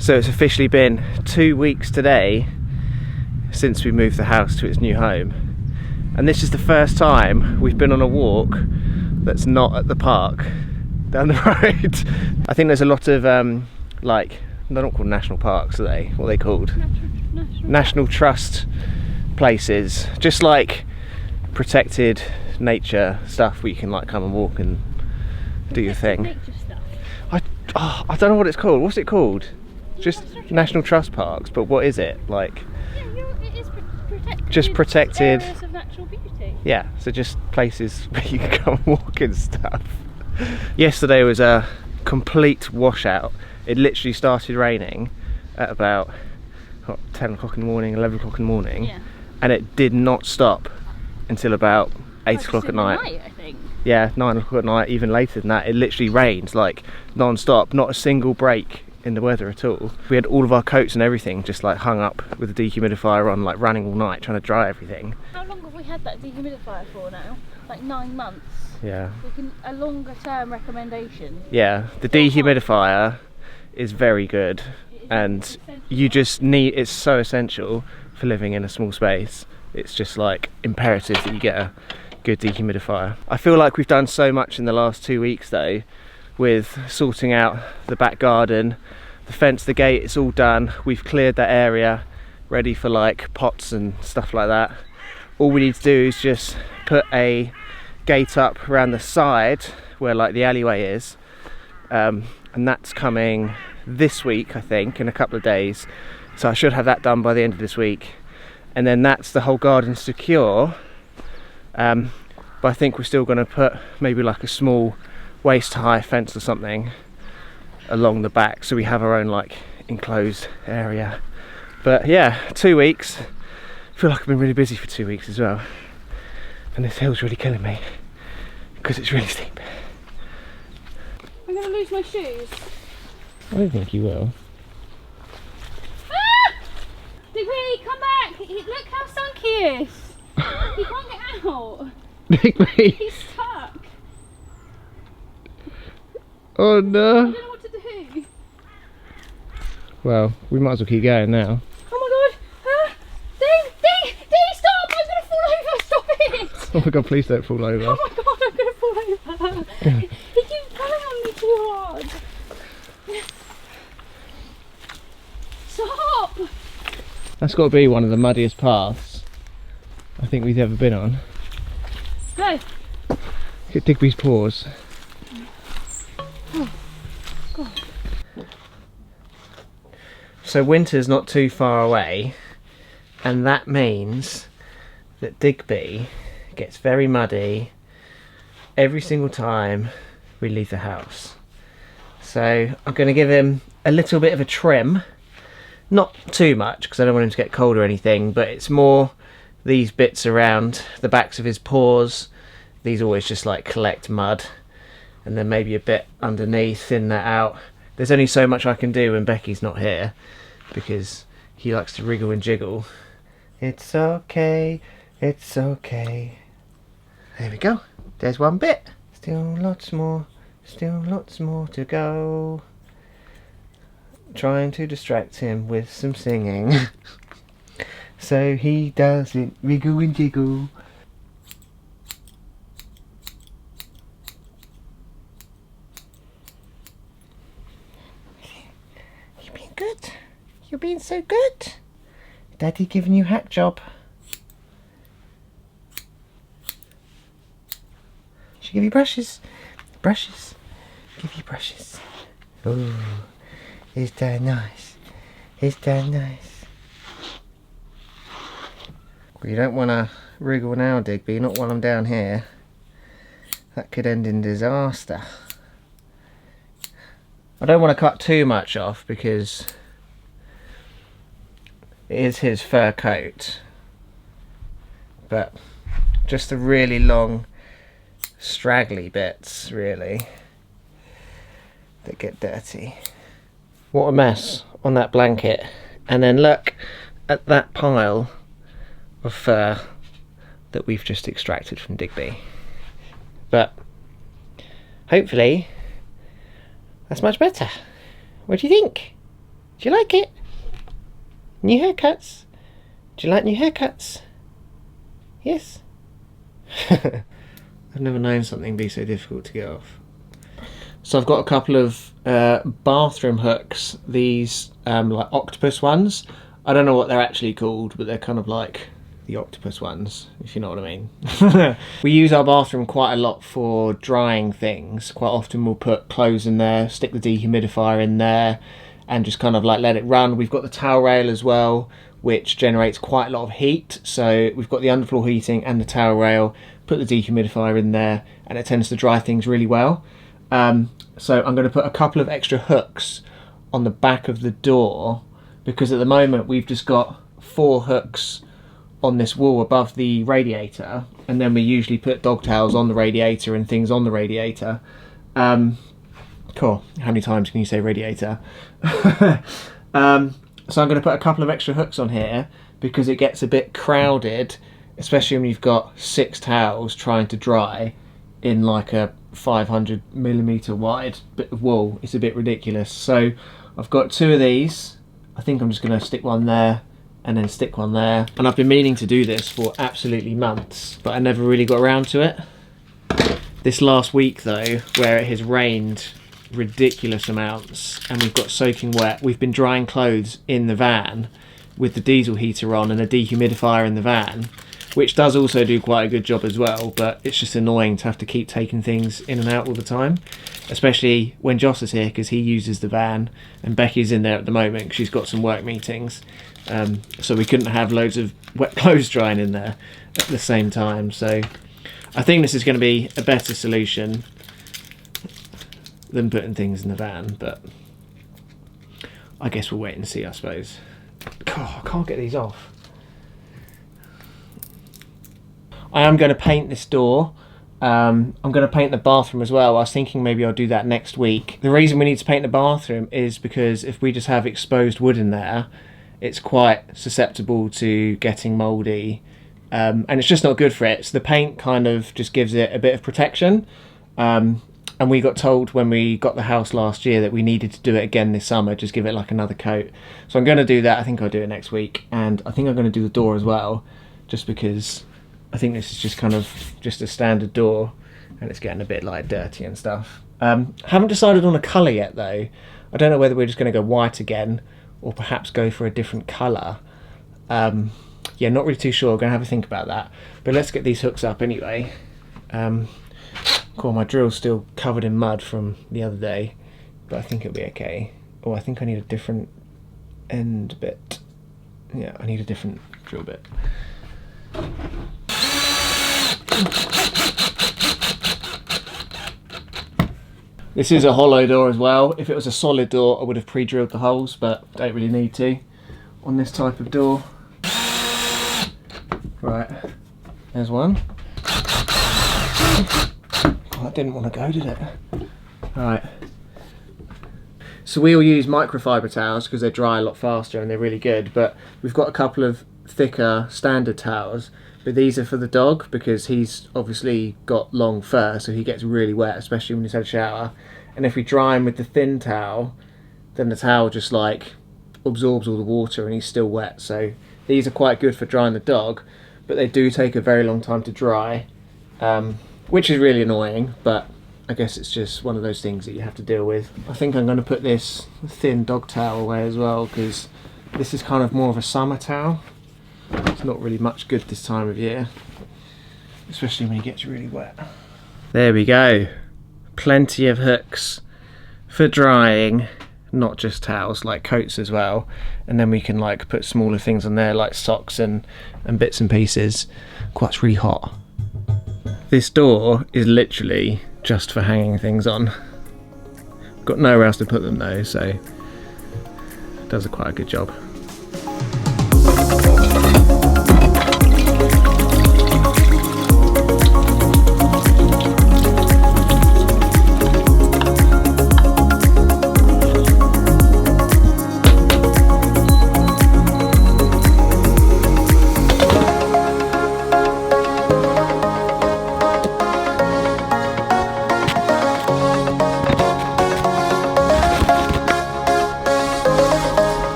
So it's officially been 2 weeks today since we moved the house to its new home, and this is the first time we've been on a walk that's not at the park down the road. I think there's a lot of like, they're not called national parks, are they? What are they called? National Trust places, just like protected nature stuff where you can like come and walk and do your thing. Nature stuff. I don't know what it's called. What's it called? Just National Trust parks, but what is it like? Yeah, it is protected. Just protected areas of natural beauty. Yeah, so just places where you can come and walk and stuff. Yesterday was a complete washout. It literally started raining at about 10 o'clock in the morning, 11 o'clock in the morning, Yeah. and it did not stop until about 8 o'clock at night. I think. Yeah, 9 o'clock at night, even later than that. It literally rained like non-stop, not a single break in the weather at all. We had all of our coats and everything just like hung up with the dehumidifier on, like running all night trying to dry everything. How long have we had that dehumidifier for now? Like 9 months. Yeah. A longer term recommendation. Yeah, the dehumidifier is very good, and you just need, it's so essential for living in a small space. It's just like imperative that you get a good dehumidifier. I feel like we've done so much in the last 2 weeks though, with sorting out the back garden, the fence, the gate, it's all done. We've cleared that area ready for like pots and stuff like that. All we need to do is just put a gate up around the side where like the alleyway is, and that's coming this week, I think, in a couple of days. So I should have that done by the end of this week, and then that's the whole garden secure. But I think we're still going to put maybe like a small waist high fence or something along the back so we have our own like enclosed area. But yeah, 2 weeks. I feel like I've been really busy for 2 weeks as well, and this hill's really killing me because it's really steep. I'm gonna lose my shoes. I don't think you will. Ah! Digby, come back! Look how sunk he is! He can't get out! Digby! He's stuck! Oh I no! don't know what to do! Well, we might as well keep going now. Oh my god! Ah! Dee, stop! I'm gonna fall over! Stop it! Oh my god, please don't fall over. Oh my god, I'm gonna fall over! He keeps pulling on me too hard! Stop! That's got to be one of the muddiest paths I think we've ever been on. Go! Look at Digby's paws. Oh, God. So winter's not too far away, and that means that Digby gets very muddy every single time we leave the house. So I'm going to give him a little bit of a trim. Not too much, because I don't want him to get cold or anything, but it's more these bits around the backs of his paws. These always just like collect mud, and then maybe a bit underneath, thin that out. There's only so much I can do when Becky's not here, because he likes to wriggle and jiggle. It's okay, it's okay. There we go, there's one bit. Still lots more to go. Trying to distract him with some singing. So he doesn't wriggle and jiggle. You've been good. You're being so good. Daddy giving you hack job. Should give you brushes. Brushes. Give you brushes. Ooh. Is that nice? Is that nice? Well, you don't want to wriggle now, Digby, not while I'm down here. That could end in disaster. I don't want to cut too much off because it is his fur coat, but just the really long straggly bits really that get dirty. What a mess on that blanket. And then look at that pile of fur that we've just extracted from Digby. But hopefully that's much better. What do you think? Do you like it? New haircuts? Do you like new haircuts? Yes? I've never known something be so difficult to get off. So I've got a couple of bathroom hooks, these like octopus ones. I don't know what they're actually called, but they're kind of like the octopus ones, if you know what I mean. We use our bathroom quite a lot for drying things. Quite often we'll put clothes in there, stick the dehumidifier in there, and just kind of like let it run. We've got the towel rail as well, which generates quite a lot of heat. So we've got the underfloor heating and the towel rail, put the dehumidifier in there, and it tends to dry things really well. So I'm going to put a couple of extra hooks on the back of the door, because at the moment we've just got 4 hooks on this wall above the radiator, and then we usually put dog towels on the radiator and things on the radiator. Cool, how many times can you say radiator? So I'm going to put a couple of extra hooks on here because it gets a bit crowded, especially when you've got 6 towels trying to dry in like a 500mm wide bit of wool. It's a bit ridiculous. So I've got 2 of these. I think I'm just going to stick one there and then stick one there. And I've been meaning to do this for absolutely months, but I never really got around to it. This last week though, where it has rained ridiculous amounts and we've got soaking wet, we've been drying clothes in the van with the diesel heater on and a dehumidifier in the van, which does also do quite a good job as well, but it's just annoying to have to keep taking things in and out all the time, especially when Joss is here because he uses the van and Becky's in there at the moment because she's got some work meetings, so we couldn't have loads of wet clothes drying in there at the same time. So I think this is going to be a better solution than putting things in the van, but I guess we'll wait and see, I suppose. God, I can't get these off. I am going to paint this door. I'm going to paint the bathroom as well. I was thinking maybe I'll do that next week. The reason we need to paint the bathroom is because if we just have exposed wood in there, it's quite susceptible to getting mouldy, and it's just not good for it. So the paint kind of just gives it a bit of protection. And we got told when we got the house last year that we needed to do it again this summer, just give it like another coat. So I'm going to do that. I think I'll do it next week. And I think I'm going to do the door as well, just because I think this is just kind of just a standard door and it's getting a bit like dirty and stuff. Haven't decided on a colour yet though. I don't know whether we're just going to go white again or perhaps go for a different colour. Yeah, not really too sure. I'm going to have a think about that. But let's get these hooks up anyway. Cool, my drill's still covered in mud from the other day, but I think it'll be okay. Oh, I think I need a different end bit. Yeah, I need a different drill bit. This is a hollow door as well. If it was a solid door, I would have pre-drilled the holes, but don't really need to on this type of door. Right, there's one. Oh, that didn't want to go, did it? Alright. So we all use microfiber towels because they dry a lot faster and they're really good, but we've got a couple of thicker standard towels, but these are for the dog because he's obviously got long fur, so he gets really wet, especially when he's had a shower. And if we dry him with the thin towel, then the towel just like absorbs all the water and he's still wet. So these are quite good for drying the dog, but they do take a very long time to dry, which is really annoying, but I guess it's just one of those things that you have to deal with. I think I'm going to put this thin dog towel away as well because this is kind of more of a summer towel. It's not really much good this time of year, especially when it gets really wet. There we go. Plenty of hooks for drying, not just towels, like coats as well. And then we can like put smaller things on there like socks and bits and pieces. Quite, it's really hot. This door is literally just for hanging things on. Got nowhere else to put them though, so it does quite a good job.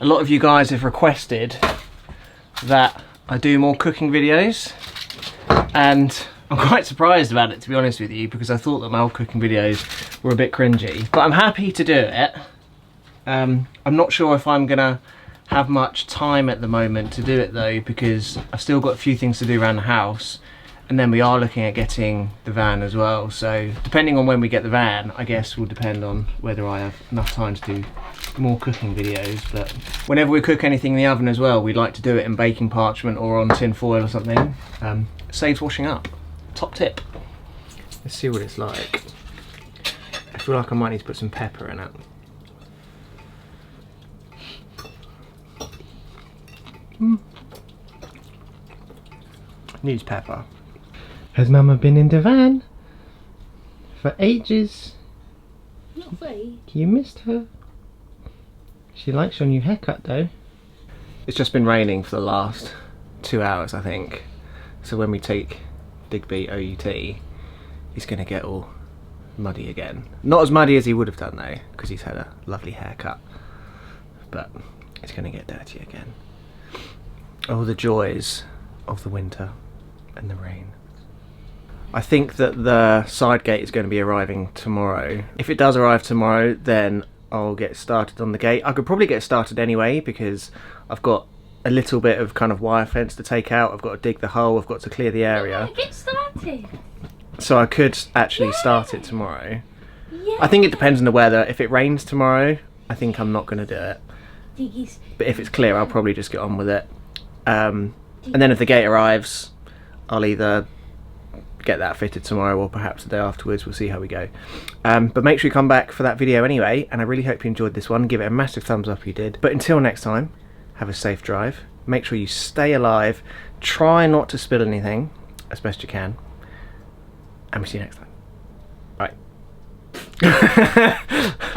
lot of you guys have requested that I do more cooking videos, and I'm quite surprised about it, to be honest with you, because I thought that my old cooking videos were a bit cringy. But I'm happy to do it. I'm not sure if I'm gonna have much time at the moment to do it though, because I've still got a few things to do around the house, and then we are looking at getting the van as well. So depending on when we get the van, I guess will depend on whether I have enough time to do more cooking videos. But whenever we cook anything in the oven as well, we'd like to do it in baking parchment or on tin foil or something. Saves washing up. Top tip. Let's see what it's like. I feel like I might need to put some pepper in it. Needs pepper. Has Mama been in the van? For ages? Not free. You missed her. She likes your new haircut though. It's just been raining for the last 2 hours, I think. So when we take Digby OUT, he's gonna get all muddy again. Not as muddy as he would have done though, because he's had a lovely haircut. But he's gonna get dirty again. Oh, the joys of the winter and the rain. I think that the side gate is going to be arriving tomorrow. If it does arrive tomorrow, then I'll get started on the gate. I could probably get started anyway, because I've got a little bit of kind of wire fence to take out. I've got to dig the hole, I've got to clear the area. Get started. So I could actually start it tomorrow. Yeah. I think it depends on the weather. If it rains tomorrow, I think I'm not going to do it. Diggy's. But if it's clear, I'll probably just get on with it. And then if the gate arrives, I'll either get that fitted tomorrow or perhaps the day afterwards. We'll see how we go. But make sure you come back for that video anyway, and I really hope you enjoyed this one. Give it a massive thumbs up if you did. But until next time, have a safe drive. Make sure you stay alive. Try not to spill anything as best you can. And we'll see you next time. Bye.